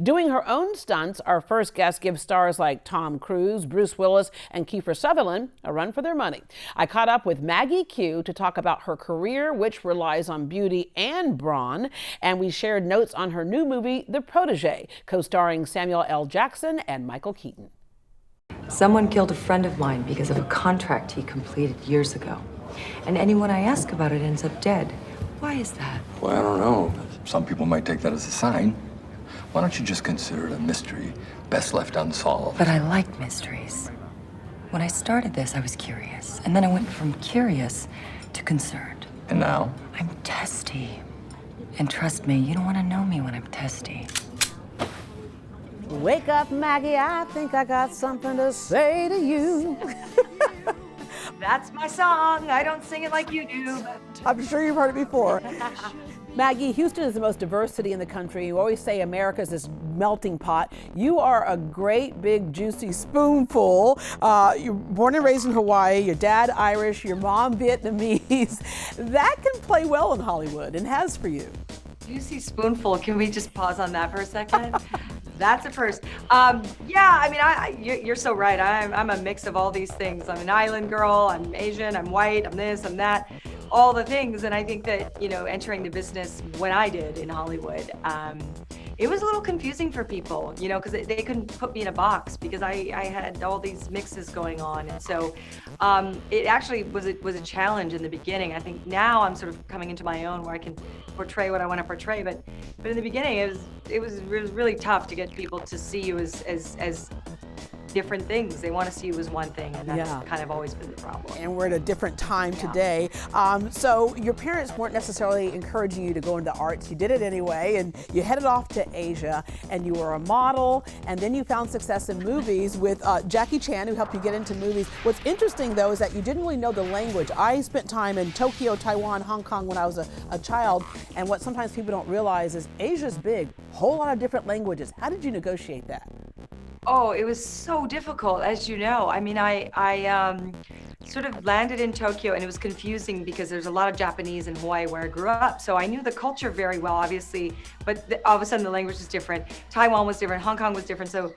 Doing her own stunts, our first guest gives stars like Tom Cruise, Bruce Willis, and Kiefer Sutherland a run for their money. I caught up with Maggie Q to talk about her career, which relies on beauty and brawn, and we shared notes on her new movie, The Protégé, co-starring Samuel L. Jackson and Michael Keaton. Someone killed a friend of mine because of a contract he completed years ago. And anyone I ask about it ends up dead. Why is that? Well, I don't know. Some people might take that as a sign. Why don't you just consider it a mystery best left unsolved? But I like mysteries. When I started this, I was curious. And then I went from curious to concerned. And now? I'm testy. And trust me, you don't want to know me when I'm testy. Wake up, Maggie, I think I got something to say to you. That's my song. I don't sing it like you do. I'm sure you've heard it before. Maggie, Houston is the most diverse city in the country. You always say America's this melting pot. You are a great, big, juicy spoonful. You're born and raised in Hawaii, your dad Irish, your mom Vietnamese. That can play well in Hollywood and has for you. Juicy spoonful. Can we just pause on that for a second? That's a first. Yeah, I mean, you're so right. I'm a mix of all these things. I'm an island girl, I'm Asian, I'm white, I'm this, I'm that, all the things. And I think that, entering the business when I did in Hollywood, it was a little confusing for people, because they couldn't put me in a box because I had all these mixes going on. And so it actually was a challenge in the beginning. I think now I'm sort of coming into my own where I can portray what I want to portray. But in the beginning, it was really tough to get people to see you as different things. They want to see you as one thing, and that's kind of always been the problem. And we're at a different time today. So your parents weren't necessarily encouraging you to go into the arts. You did it anyway, and you headed off to Asia, and you were a model, and then you found success in movies with Jackie Chan, who helped you get into movies. What's interesting, though, is that you didn't really know the language. I spent time in Tokyo, Taiwan, Hong Kong when I was a child, and what sometimes people don't realize is Asia's big, whole lot of different languages. How did you negotiate that? Oh, it was so difficult, as you know. I mean, I sort of landed in Tokyo, and it was confusing because there's a lot of Japanese in Hawaii where I grew up. So I knew the culture very well, obviously, but all of a sudden the language was different. Taiwan was different, Hong Kong was different. So,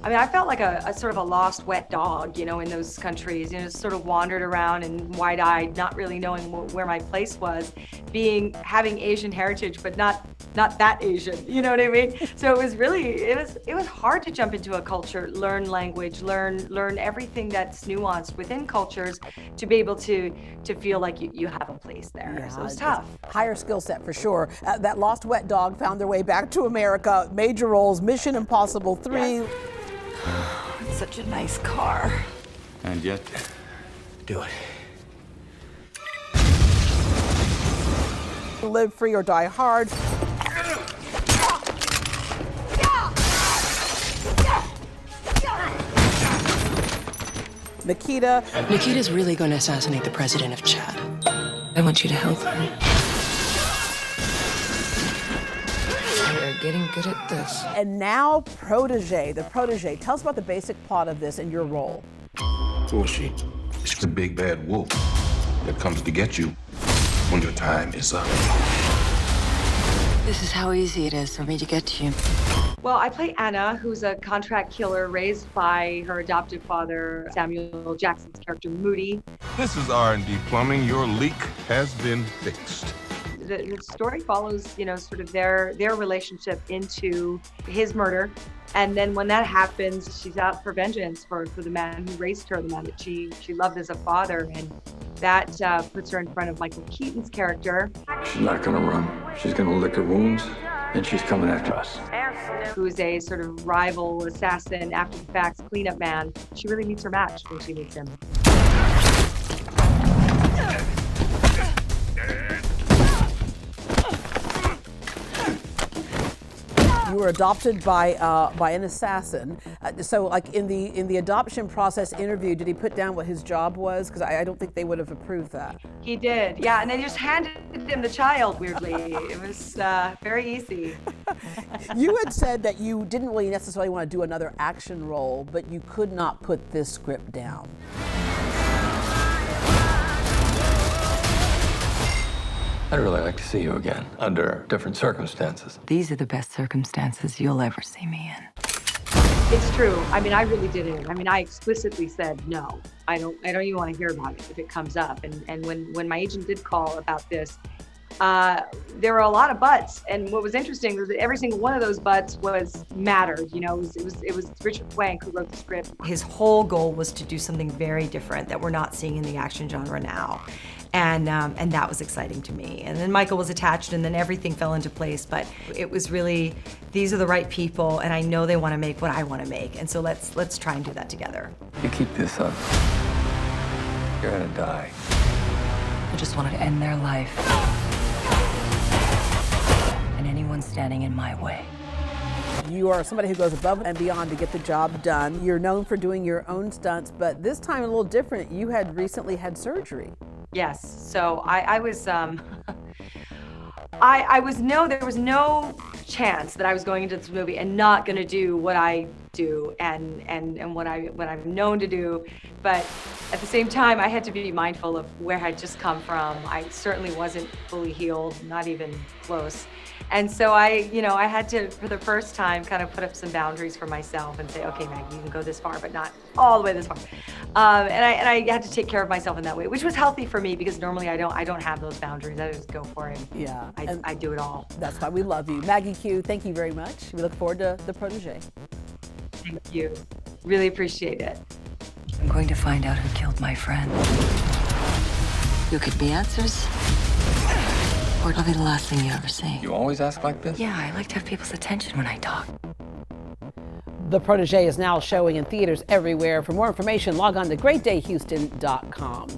I mean, I felt like a sort of a lost wet dog, in those countries, just sort of wandered around and wide-eyed, not really knowing where my place was, having Asian heritage, but not that Asian, you know what I mean? So it was hard to jump into a culture, learn language, learn everything that's nuanced within cultures to be able to feel like you have a place there. Yeah, so it's tough. Higher skill set for sure. That lost wet dog found their way back to America. Major roles, Mission Impossible 3. Yes. It's such a nice car. And yet, do it. Live Free or Die Hard. Nikita's really going to assassinate the president of Chad. I want you to help her. You're getting good at this. And now Protégé, The Protégé. Tell us about the basic plot of this and your role. Who is she? She's a big bad wolf that comes to get you when your time is up. This is how easy it is for me to get to you. Well, I play Anna, who's a contract killer raised by her adoptive father, Samuel Jackson's character, Moody. This is R&D Plumbing. Your leak has been fixed. The story follows, sort of their relationship into his murder. And then when that happens, she's out for vengeance for the man who raised her, the man that she loved as a father. And that puts her in front of Michael Keaton's character. She's not gonna run. She's gonna lick her wounds, and she's coming after us. Who's a sort of rival assassin, after the facts cleanup man. She really meets her match when she meets him. You were adopted by an assassin. So, like in the adoption process interview, did he put down what his job was? Because I don't think they would have approved that. He did, yeah. And they just handed him the child. Weirdly, it was very easy. You had said that you didn't really necessarily want to do another action role, but you could not put this script down. I'd really like to see you again, under different circumstances. These are the best circumstances you'll ever see me in. It's true. I mean, I really didn't. I mean, I explicitly said no. I don't even want to hear about it if it comes up. And when my agent did call about this, there were a lot of buts. And what was interesting was that every single one of those buts mattered. You know, it was Richard Flank who wrote the script. His whole goal was to do something very different that we're not seeing in the action genre now. And that was exciting to me. And then Michael was attached, and then everything fell into place. But it was really, these are the right people, and I know they want to make what I want to make. And so let's try and do that together. You keep this up, you're gonna die. I just wanted to end their life. And anyone standing in my way. You are somebody who goes above and beyond to get the job done. You're known for doing your own stunts, but this time a little different. You had recently had surgery. Yes. So there was no chance that I was going into this movie and not going to do what I do and what I'm known to do. But at the same time, I had to be mindful of where I'd just come from. I certainly wasn't fully healed, not even close. And so I had to, for the first time, kind of put up some boundaries for myself and say, okay, Maggie, you can go this far, but not all the way this far. And I had to take care of myself in that way, which was healthy for me because normally I don't have those boundaries. I just go for it. Yeah. I do it all. That's why we love you. Maggie Q, thank you very much. We look forward to The Protégé. Thank you. Really appreciate it. I'm going to find out who killed my friend. You could be answers, or it'll be the last thing you ever see. You always ask like this? Yeah, I like to have people's attention when I talk. The Protégé is now showing in theaters everywhere. For more information, log on to greatdayhouston.com.